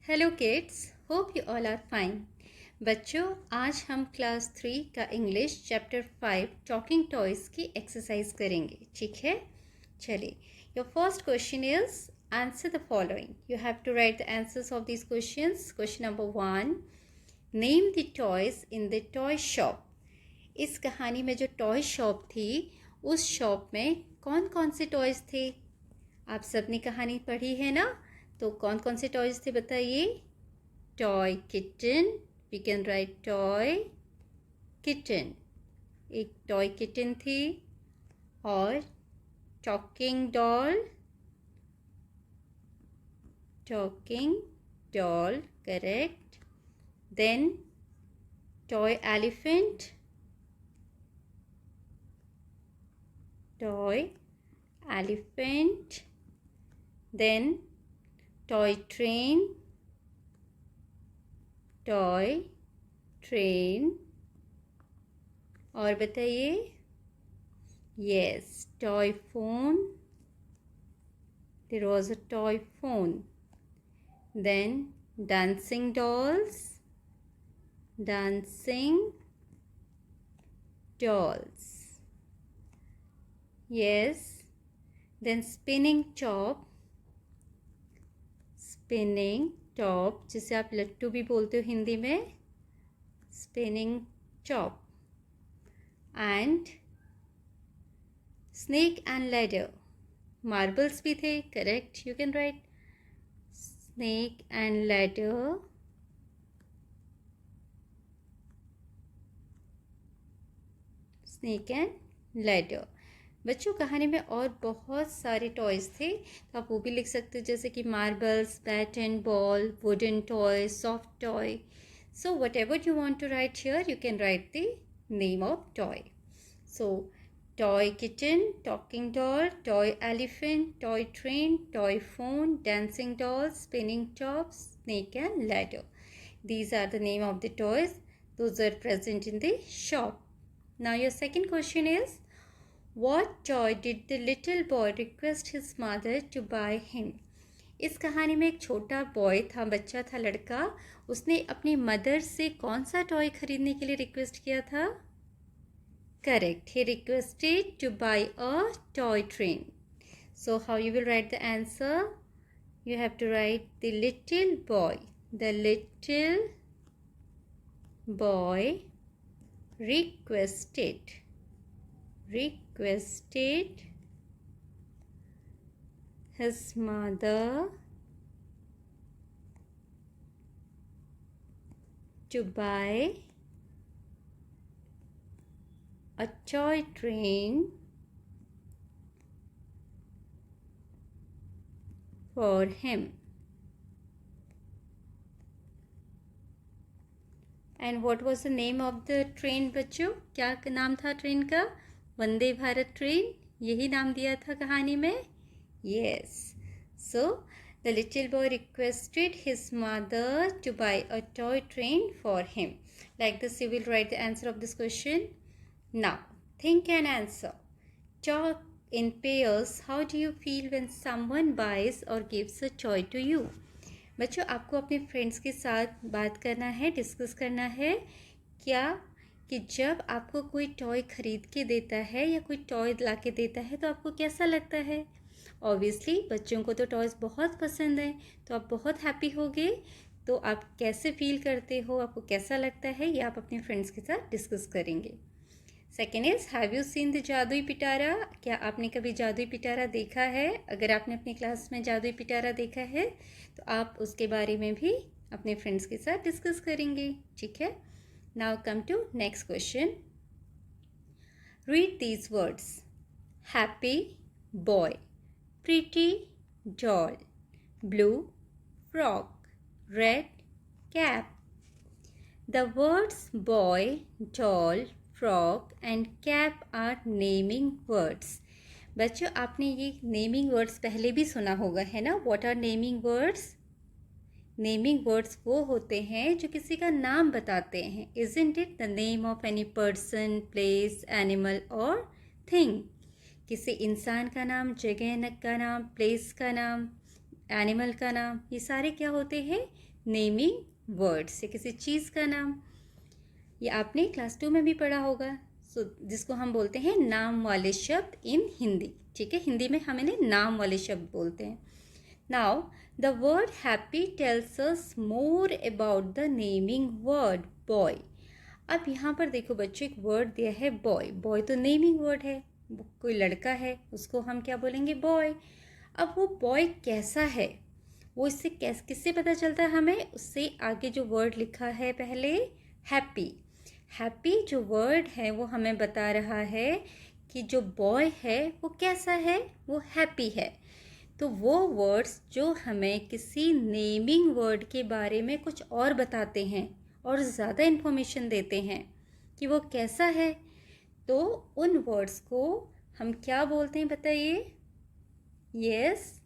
Hello kids, hope you all are fine. बच्चों, आज हम क्लास 3 का इंग्लिश चैप्टर 5 टॉकिंग टॉयज़ की एक्सरसाइज करेंगे। ठीक है, चलिए। Your first question is answer the following. You have to write the answers of this questions. Question number 1, name the toys in the toy shop. इस कहानी में जो टॉय शॉप थी, उस शॉप में कौन कौन से टॉयज़ थे? आप सबने कहानी पढ़ी है ना? तो कौन कौन से टॉयज़ थे बताइए। Toy kitten, we can write toy kitten, एक टॉय किटन थी। और talking doll, talking doll, correct. Then toy elephant, toy elephant. Then toy train, toy train. और बताइए। Yes, toy phone, there was a toy phone. Then dancing dolls, dancing dolls. Yes. Then spinning top, spinning top, जिसे आप लट्टू भी बोलते हो हिंदी में, spinning top. And snake and ladder, marbles भी थे, correct. You can write snake and ladder. Snake and ladder. बच्चों, कहानी में और बहुत सारे टॉयज़ थे, तो आप वो भी लिख सकते हो, जैसे कि marbles, bat and ball, wooden toy, soft toy. So whatever you want to write here, you can write the name of toy. So toy kitchen, talking doll, toy elephant, toy train, toy phone, dancing doll, spinning top, snake and ladder. These are the name of the toys. Those are present in the shop. Now your second question is, what toy did the little boy request his mother to buy him? इस कहानी में एक छोटा boy था, बच्चा था, लड़का। उसने अपनी मदर से कौन सा टॉय खरीदने के लिए रिक्वेस्ट किया था? Correct, he requested to buy a toy train. So how you will write the answer? You have to write the little boy. The little boy requested his mother to buy a toy train for him. And what was the name of the train बच्चों? क्या नाम था train का? Vande Bharat train, यही नाम दिया था कहानी में। Yes. So the little boy requested his mother to buy a toy train for him. Like this you will write the answer of this question. Now think and answer. Talk in pairs. How do you feel when someone buys or gives a toy to you? बच्चों, आपको अपने friends के साथ बात करना है, discuss करना है क्या कि जब आपको कोई टॉय ख़रीद के देता है या कोई टॉय ला के देता है तो आपको कैसा लगता है? ऑब्वियसली बच्चों को तो टॉयज़ बहुत पसंद हैं, तो आप बहुत हैप्पी होगे। तो आप कैसे फील करते हो, आपको कैसा लगता है, ये आप अपने फ्रेंड्स के साथ डिस्कस करेंगे। Second is, have you seen the जादुई पिटारा? क्या आपने कभी जादुई पिटारा देखा है? अगर आपने अपनी क्लास में जादुई पिटारा देखा है तो आप उसके बारे में भी अपने फ्रेंड्स के साथ डिस्कस करेंगे। ठीक है, now come to next question. Read these words. Happy boy, pretty doll, blue frock, red cap. The words boy, doll, frog and cap are naming words. बच्चों, आपने ये नेमिंग वर्ड्स पहले भी सुना होगा, है ना? What are naming words? Naming words वो होते हैं जो किसी का नाम बताते हैं। Isn't it the name of any person, place, animal or thing? किसी इंसान का नाम, जगह का नाम, प्लेस का नाम, एनिमल का नाम, ये सारे क्या होते हैं? नेमिंग वर्ड्स, या किसी चीज़ का नाम। ये आपने क्लास 2 में भी पढ़ा होगा। जिसको हम बोलते हैं नाम वाले शब्द इन हिंदी। ठीक है, हिंदी में हम इन्हें नाम वाले शब्द बोलते हैं। Now the word happy tells us more about the naming word boy. अब यहाँ पर देखो बच्चों, एक वर्ड दिया है बॉय। बॉय तो नेमिंग वर्ड है, कोई लड़का है, उसको हम क्या बोलेंगे, बॉय। अब वो बॉय कैसा है, वो इससे किससे पता चलता है हमें, उससे आगे जो वर्ड लिखा है पहले, हैप्पी। हैप्पी जो वर्ड है वो हमें बता रहा है कि जो बॉय है वो कैसा है, वो हैप्पी है। तो वो वर्ड्स जो हमें किसी नेमिंग वर्ड के बारे में कुछ और बताते हैं और ज़्यादा इन्फॉर्मेशन देते हैं कि वो कैसा है, तो उन वर्ड्स को हम क्या बोलते हैं बताइए? यस,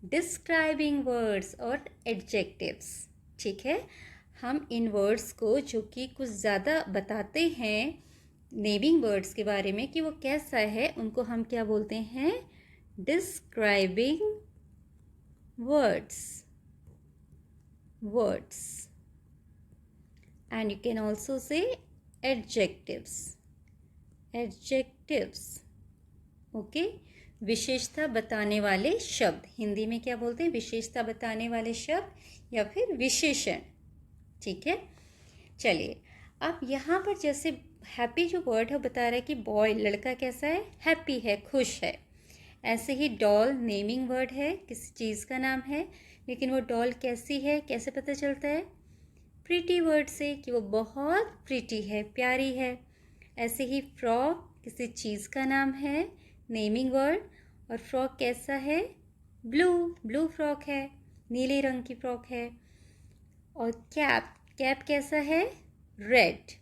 डिस्क्राइबिंग वर्ड्स और एडजेक्टिव्स। ठीक है, हम इन वर्ड्स को जो कि कुछ ज़्यादा बताते हैं नेमिंग वर्ड्स के बारे में कि वो कैसा है, उनको हम क्या बोलते हैं? Describing words. And you can also say adjectives. Okay, विशेषता बताने वाले शब्द, हिंदी में क्या बोलते हैं? विशेषता बताने वाले शब्द या फिर विशेषण। ठीक है, चलिए अब यहाँ पर जैसे हैप्पी जो वर्ड है बता रहा है कि बॉय, लड़का कैसा है? हैप्पी है, खुश है। ऐसे ही डॉल नेमिंग वर्ड है, किसी चीज़ का नाम है, लेकिन वो डॉल कैसी है, कैसे पता चलता है? प्रीटी वर्ड से, कि वो बहुत प्रीटी है, प्यारी है। ऐसे ही फ्रॉक किसी चीज़ का नाम है, नेमिंग वर्ड, और फ्रॉक कैसा है? ब्लू फ्रॉक है, नीले रंग की फ्रॉक है। और कैप कैसा है? रेड।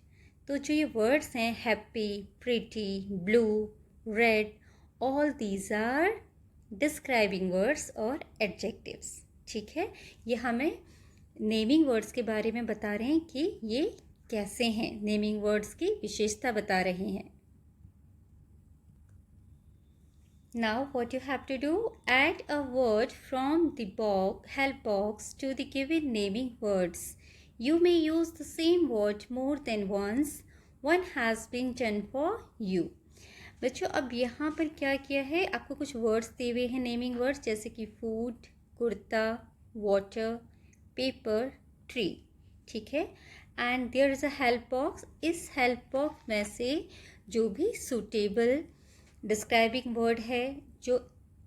तो जो ये वर्ड्स हैं happy, pretty, blue, red, all these are describing words और एडजेक्टिव्स। ठीक है, ये हमें नेमिंग वर्ड्स के बारे में बता रहे हैं कि ये कैसे हैं, नेमिंग वर्ड्स की विशेषता बता रहे हैं। Now what you have to do, add a word from the help box to the given naming words. You may use the same word more than once. One has been done for you. बच्चों अब यहाँ पर क्या किया है, आपको कुछ words दिए हुए हैं नेमिंग वर्ड्स, जैसे कि food, kurta, water, paper, tree. ठीक है, and there is a help box. इस हेल्प बॉक्स में से जो भी सूटेबल डिस्क्राइबिंग वर्ड है जो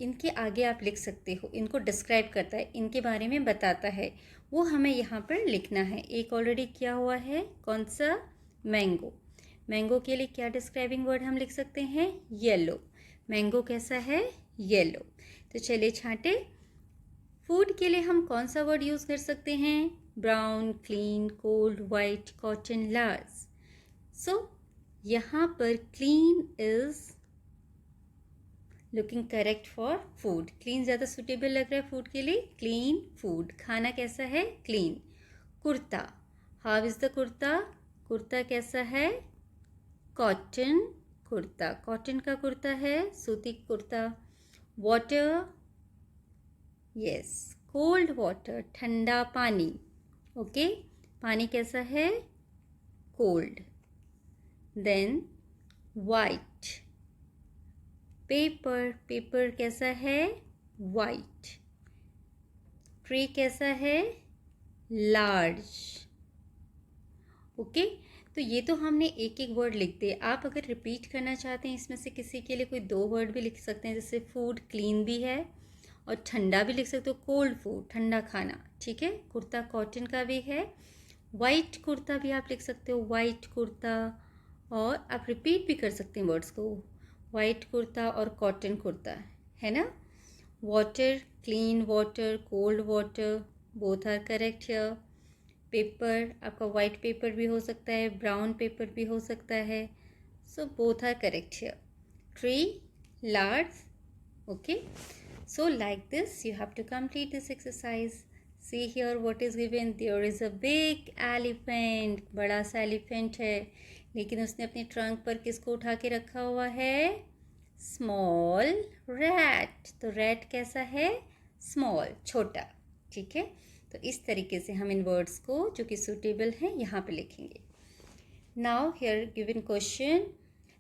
इनके आगे आप लिख सकते हो, इनको डिस्क्राइब करता है, इनके बारे में बताता है, वो हमें यहाँ पर लिखना है। एक ऑलरेडी किया हुआ है, कौन सा? मैंगो। मैंगो के लिए क्या डिस्क्राइबिंग वर्ड हम लिख सकते हैं? येलो। मैंगो कैसा है? येलो। तो चलिए छांटे, फूड के लिए हम कौन सा वर्ड यूज़ कर सकते हैं? Brown, clean, cold, white, cotton, large. So यहाँ पर clean is looking correct for food. Clean ज़्यादा सुटेबल लग रहा है फूड के लिए, क्लीन फूड। खाना कैसा है? Clean. Kurta, how is the kurta? Kurta कैसा है? कॉटन कुर्ता। कॉटन का कुर्ता है, सूती kurta. Water, yes, cold water, ठंडा पानी। ओके, पानी कैसा है? Cold. Then white, paper, paper कैसा है? वाइट। ट्री कैसा है? लार्ज। ओके, तो ये तो हमने एक एक वर्ड लिख दिए। आप अगर रिपीट करना चाहते हैं इसमें से किसी के लिए कोई दो वर्ड भी लिख सकते हैं, जैसे फूड क्लीन भी है और ठंडा भी लिख सकते हो, कोल्ड फूड, ठंडा खाना। ठीक है, कुर्ता कॉटन का भी है, वाइट कुर्ता भी आप लिख सकते हो, वाइट कुर्ता। और आप रिपीट भी कर सकते हैं वर्ड्स को, वाइट कुर्ता और कॉटन कुर्ता, है ना। Water, clean water, cold water, both are correct here. Paper, आपका वाइट पेपर भी हो सकता है, ब्राउन पेपर भी हो सकता है, so both are correct here. Tree, large. Okay, so like this you have to complete this exercise. See here what is given, there is a big elephant, बड़ा सा एलिफेंट है, लेकिन उसने अपने ट्रंक पर किसको उठा के रखा हुआ है? Small rat. तो रैट कैसा है? स्मॉल, छोटा। ठीक है, तो इस तरीके से हम इन वर्ड्स को जो कि सूटेबल हैं यहाँ पे लिखेंगे. Now here given question.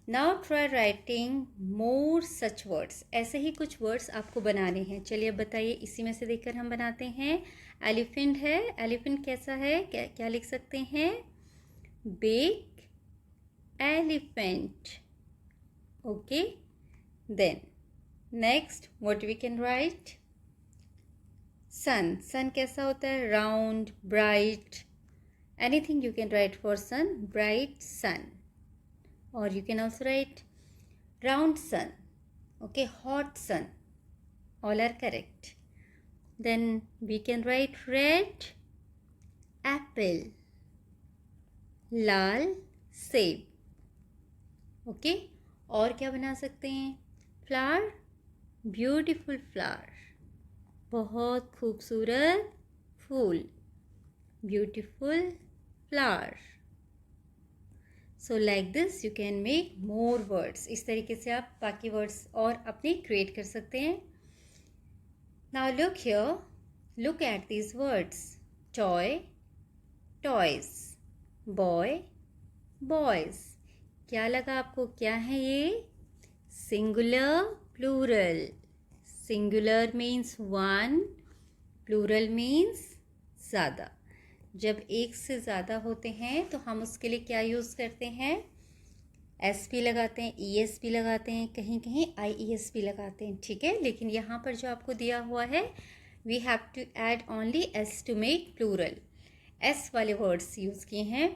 Now try writing more such words. ऐसे ही कुछ वर्ड्स आपको बनाने हैं. चलिए अब बताइए, इसी में से देखकर हम बनाते हैं. एलिफेंट है. एलिफेंट कैसा है? क्या क्या लिख सकते हैं? Big elephant. Okay. Then next what we can write? Sun. Sun कैसा होता है? Round, bright. Anything you can write for sun. Bright sun. Or you can also write round sun. Okay, hot sun. All are correct. Then we can write red apple, लाल सेब. Okay. और क्या बना सकते हैं? Flower, beautiful flower, बहुत खूबसूरत फूल, beautiful flower. So like this you can make more words. इस तरीके से आप बाकी वर्ड्स और अपने क्रिएट कर सकते हैं. Now look here, look at these words. Toy, toys. Boy, boys. क्या लगा आपको? क्या है ये? Singular, plural. Singular means one, plural means ज़्यादा. जब एक से ज़्यादा होते हैं तो हम उसके लिए क्या यूज़ करते हैं? एस पी लगाते हैं, ई एस पी लगाते हैं, कहीं कहीं आई ई एस पी लगाते हैं. ठीक है. लेकिन यहाँ पर जो आपको दिया हुआ है, we have to add only s to make plural. S वाले वर्ड्स यूज़ किए हैं.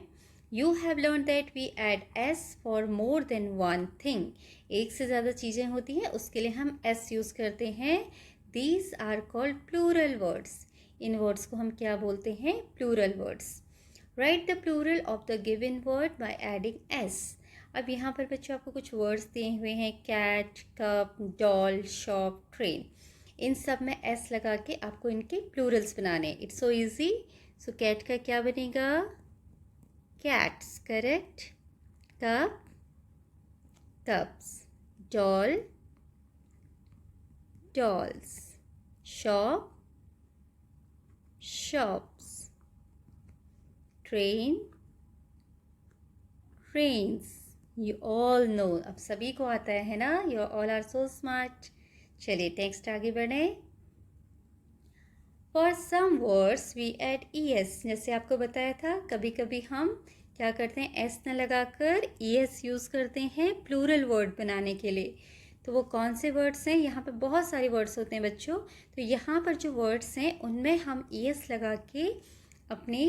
You have learn that we add s for more than one thing. एक से ज़्यादा चीज़ें होती हैं, उसके लिए हम एस यूज़ करते हैं. These are called plural words. इन वर्ड्स को हम क्या बोलते हैं? Plural words. Write the plural of the given word by adding s. अब यहाँ पर बच्चों आपको कुछ वर्ड्स दिए हुए हैं. Cat, cup, doll, shop, train. इन सब में एस लगा के आपको इनके प्लूरल्स बनाने. It's so easy. So cat का क्या बनेगा? Cats. Correct. Cup, cups. Doll, dolls. Shop, shops. Train, trains. You all know. अब सभी को आता है ना? You all are so smart. चलिए टेक्स्ट आगे बढ़े. For some words we add es. जैसे आपको बताया था, कभी कभी हम क्या करते हैं? एस न लगाकर es यूज़ करते हैं प्लूरल वर्ड बनाने के लिए. तो वो कौन से वर्ड्स हैं? यहाँ पर बहुत सारे वर्ड्स होते हैं बच्चों. तो यहाँ पर जो वर्ड्स हैं उनमें हम एस लगा के अपने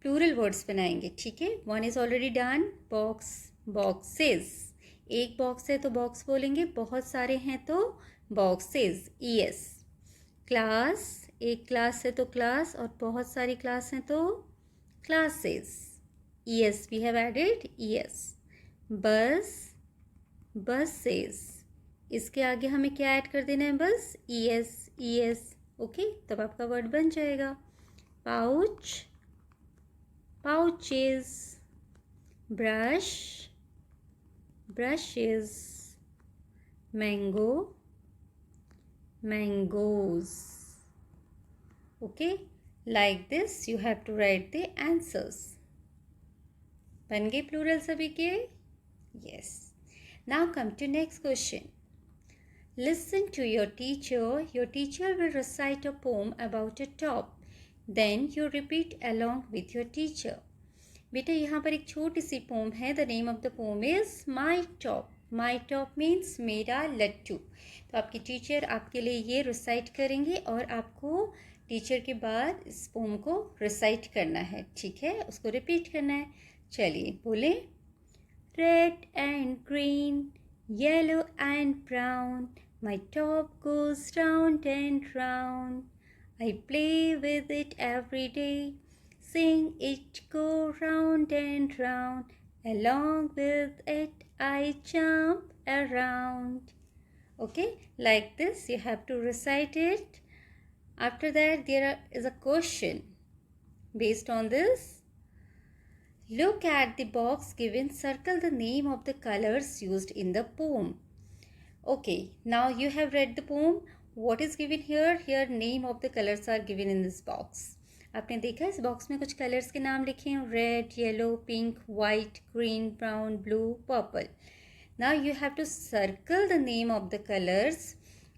प्लूरल वर्ड्स बनाएंगे. ठीक है. One is already done. Box, boxes. एक बॉक्स है तो बॉक्स बोलेंगे, बहुत सारे हैं तो बॉक्सेस. एस. क्लास, एक क्लास है तो क्लास, और बहुत सारी क्लास हैं तो classes. S we have added s. Bus, buses. इसके आगे हमें क्या ऐड कर देना है? बस e s, e s. Okay. तब आपका वर्ड बन जाएगा. Pouch, pouches. Brush, brushes. Mango, mangoes. Okay. Like this you have to write the answers. बन गए प्लूरल सभी के? Yes. Now come to next question. Listen to your teacher. Your teacher will recite a poem about a top. Then you repeat along with your teacher. बेटा यहाँ पर एक छोटी सी pome है. The name of the poem is My Top. My Top means मेरा लट्टू. तो आपकी टीचर आपके लिए ये रिसाइट करेंगे और आपको टीचर के बाद इस पोम को रिसाइट करना है. ठीक है. उसको रिपीट करना है. चलिए बोले. Red and green, yellow and brown, my top goes round and round. I play with it every day, seeing it go round and round. Along with it I jump around. Okay, like this you have to recite it. After that there is a question based on this. Look at the box given. Circle the name of the colors used in the poem. Okay, now you have read the poem. What is given here? Here name of the colors are given in this box. आपने देखा इस box में कुछ colours के नाम लिखे हैं, red, yellow, pink, white, green, brown, blue, purple. Now you have to circle the name of the colours.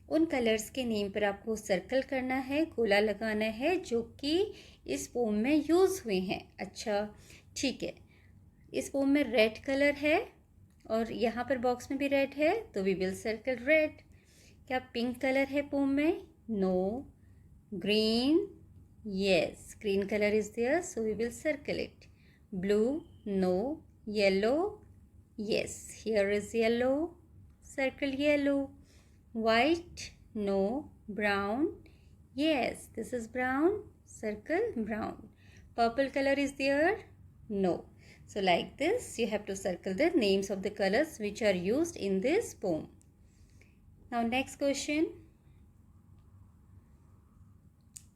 उन कलर्स के नेम पर आपको सर्कल करना है, गोला लगाना है, जो कि इस पोम में यूज़ हुए हैं. अच्छा, ठीक है. इस पोम में रेड कलर है और यहाँ पर बॉक्स में भी रेड है, तो वी विल सर्कल रेड. क्या पिंक कलर है पोम में? No. Green? Yes, green colour is there, so we will circle it. Blue? No. Yellow? Yes, here is yellow, circle yellow. White? No. Brown? Yes, this is brown, circle brown. Purple color is there? No. So like this, you have to circle the names of the colors which are used in this poem. Now next question.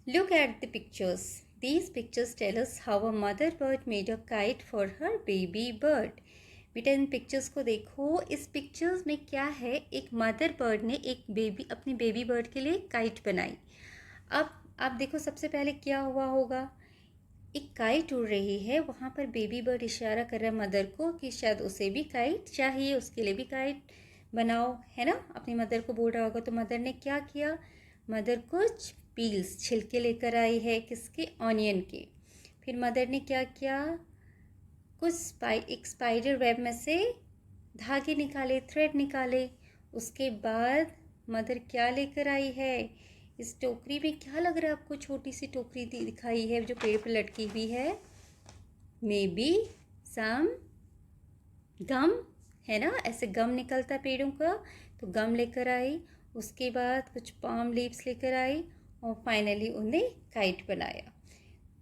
Look at the pictures. These pictures tell us how a mother bird made a kite for her baby bird. बेटा इन pictures को देखो. इस pictures में क्या है, एक mother bird ने अपनी बेबी बर्ड के लिए काइट बनाई. अब आप देखो सबसे पहले क्या हुआ होगा, एक काइट उड़ रही है, वहाँ पर बेबी बर्ड इशारा कर रहा है मदर को कि शायद उसे भी काइट चाहिए, उसके लिए भी काइट बनाओ, है ना. अपनी मदर को बोल रहा होगा. तो मदर ने क्या किया, मदर कुछ पील्स छिलके लेकर आई है, किसके, ऑनियन के. फिर मदर ने क्या किया, एक स्पाइडर वेब में से धागे निकाले, थ्रेड निकाले. उसके बाद मदर क्या लेकर आई है, इस टोकरी में क्या लग रहा है आपको, छोटी सी टोकरी दिखाई है जो पेड़ पर लटकी हुई है. मे बी सम गम, है ना, ऐसे गम निकलता पेड़ों का, तो गम लेकर आई. उसके बाद कुछ पाम लीव्स लेकर आई और फाइनली उन्हें काइट बनाया.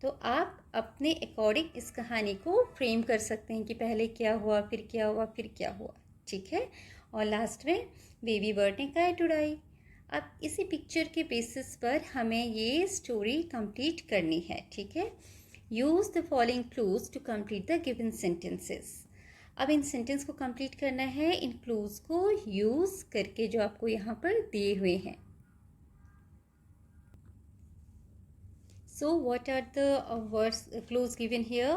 तो आप अपने अकॉर्डिंग इस कहानी को फ्रेम कर सकते हैं कि पहले क्या हुआ, फिर क्या हुआ, फिर क्या हुआ. ठीक है. और लास्ट में बेबी बर्ड ने काइट उड़ाई. अब इसी पिक्चर के बेसिस पर हमें ये स्टोरी कंप्लीट करनी है. ठीक है. Use the following clues to complete the given sentences. अब इन सेंटेंस को कंप्लीट करना है इन क्लूज को यूज़ करके जो आपको यहाँ पर दिए हुए हैं. So what are the clues given here?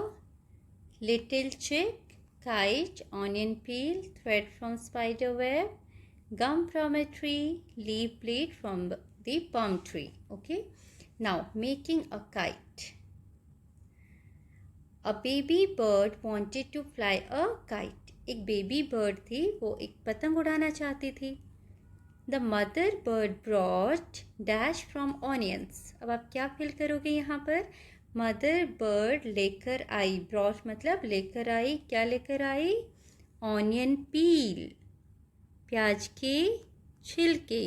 Little chick, kite, onion peel, thread from spider web, gum from a tree, leaf blade from the palm tree. Okay. Now making a kite. A baby bird wanted to fly a kite. एक baby bird थी, वो एक पतंग उड़ाना चाहती थी. The mother bird brought dash from onions. अब आप क्या फील करोगे यहाँ पर, मदर बर्ड लेकर आई, brought मतलब लेकर आई, क्या लेकर आई, ऑनियन पील, प्याज के छिलके,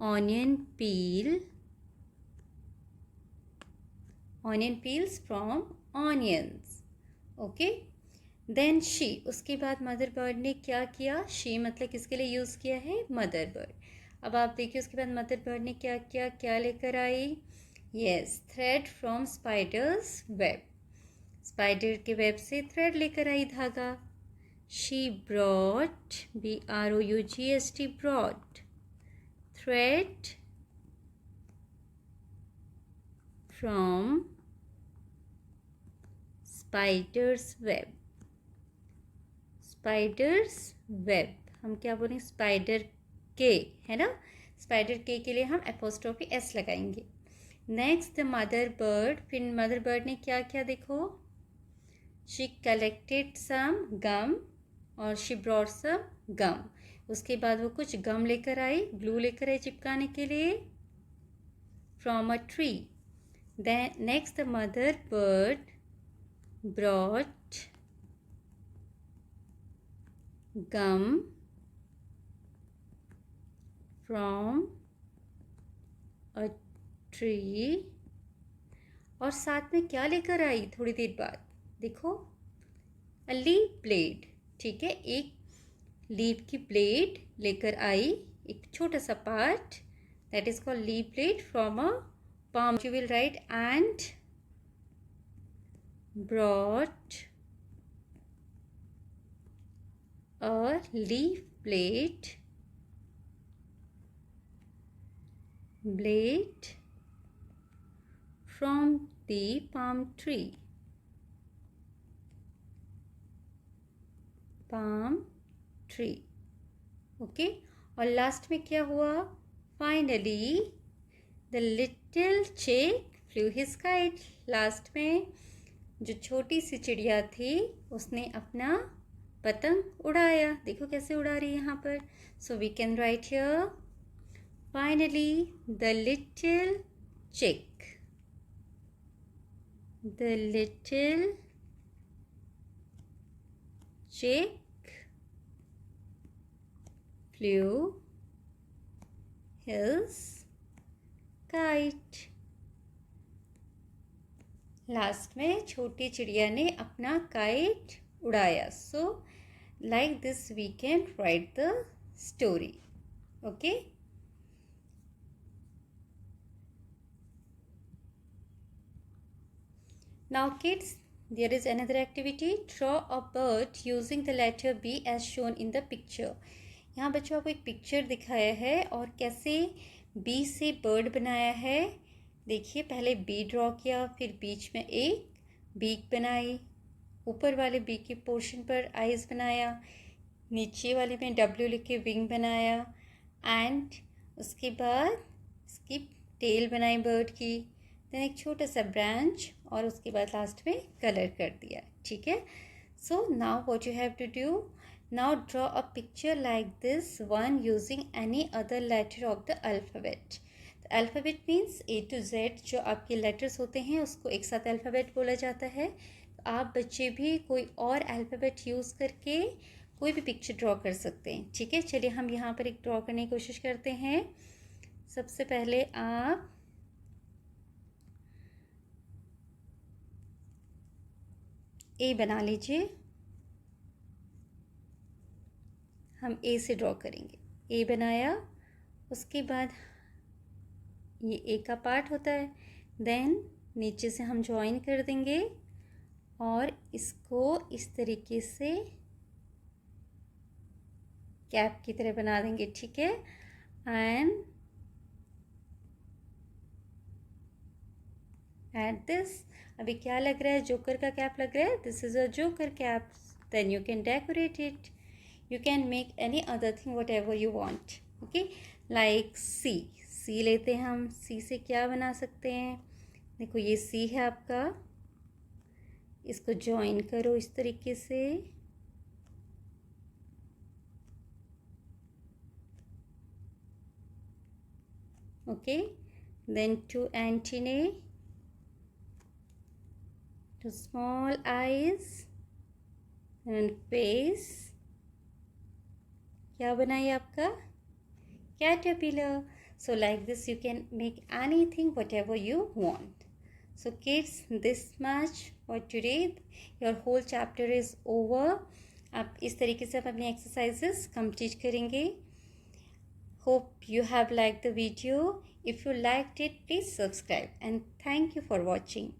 onion peel, onion peels from onions. Okay. Then she, उसके बाद मदर बर्ड ने क्या किया, शी मतलब किसके लिए यूज़ किया है, मदर बर्ड. अब आप देखिए उसके बाद मदर बर्ड ने क्या किया, क्या लेकर आई, yes, thread from spider's web, spider के वेब से थ्रेड लेकर आई, धागा. She brought, BROUGHT, brought, thread from spider's web. Spider's web, हम क्या बोलें, स्पाइडर के, है ना, स्पाइडर के लिए हम एपोस्ट्रोफी S लगाएंगे. नेक्स्ट द मदर बर्ड, फिर मदर बर्ड ने क्या किया देखो, शी कलेक्टेड सम गम और शी ब्रॉट सम गम. उसके बाद वो कुछ गम लेकर आई, ग्लू लेकर आई चिपकाने के लिए, from a tree. Then next the mother bird brought gum from a tree. और साथ में क्या लेकर आई थोड़ी देर बाद, देखो, a leaf blade. ठीक है, एक लीफ की ब्लेड लेकर आई, एक छोटा सा part, that is called leaf blade from a palm. You will write and brought a leaf blade from the palm tree. Palm tree. Okay, और लास्ट में क्या हुआ? फाइनली द लिटिल चिक फ्लू हिज काइट. लास्ट में जो छोटी सी चिड़िया थी उसने अपना पतंग उड़ाया. देखो कैसे उड़ा रही है यहाँ पर. So we can write here finally the little chick. The little chick flew his kite. लास्ट में छोटी चिड़िया ने अपना काइट उड़ाया. So like this we can write the story. Okay, now kids, there is another activity. Draw a bird using the letter B as shown in the picture. यहाँ बच्चों को एक पिक्चर दिखाया है और कैसे बी से बर्ड बनाया है. देखिए, पहले बी ड्रॉ किया, फिर बीच में एक बीक बनाई, ऊपर वाले बी के पोर्शन पर आइज़ बनाया, नीचे वाले में डब्ल्यू लिख के विंग बनाया, एंड उसके बाद इसकी टेल बनाई बर्ड की, देन एक छोटा सा ब्रांच, और उसके बाद लास्ट में कलर कर दिया. ठीक है. So now what you have to do, now draw a picture like this one using any other letter of the alphabet. The alphabet means A to Z. जो आपके letters होते हैं उसको एक साथ alphabet बोला जाता है. तो आप बच्चे भी कोई और alphabet यूज़ करके कोई भी पिक्चर ड्रॉ कर सकते हैं. ठीक है, चलिए हम यहाँ पर एक ड्रॉ करने की कोशिश करते हैं. सबसे पहले आप A बना लीजिए. हम ए से ड्रॉ करेंगे. ए बनाया, उसके बाद ये ए का पार्ट होता है, देन नीचे से हम ज्वाइन कर देंगे और इसको इस तरीके से कैप की तरह बना देंगे. ठीक है, एंड एट दिस, अभी क्या लग रहा है? जोकर का कैप लग रहा है. This is a joker cap. Then you can decorate it. You can make any other thing whatever you want. Okay, like C. C लेते हैं हम. C से क्या बना सकते हैं? देखो, ये C है आपका. इसको ज्वाइन करो इस तरीके से. Okay, then two antennae, two small eyes and face. क्या बनाइए आपका? Caterpillar. So like this you can make anything whatever you want. So kids, this much for today. Your whole chapter is over. आप इस तरीके से आप अपनी exercises complete करेंगे. Hope you have liked the video. If you liked it, please subscribe and thank you for watching.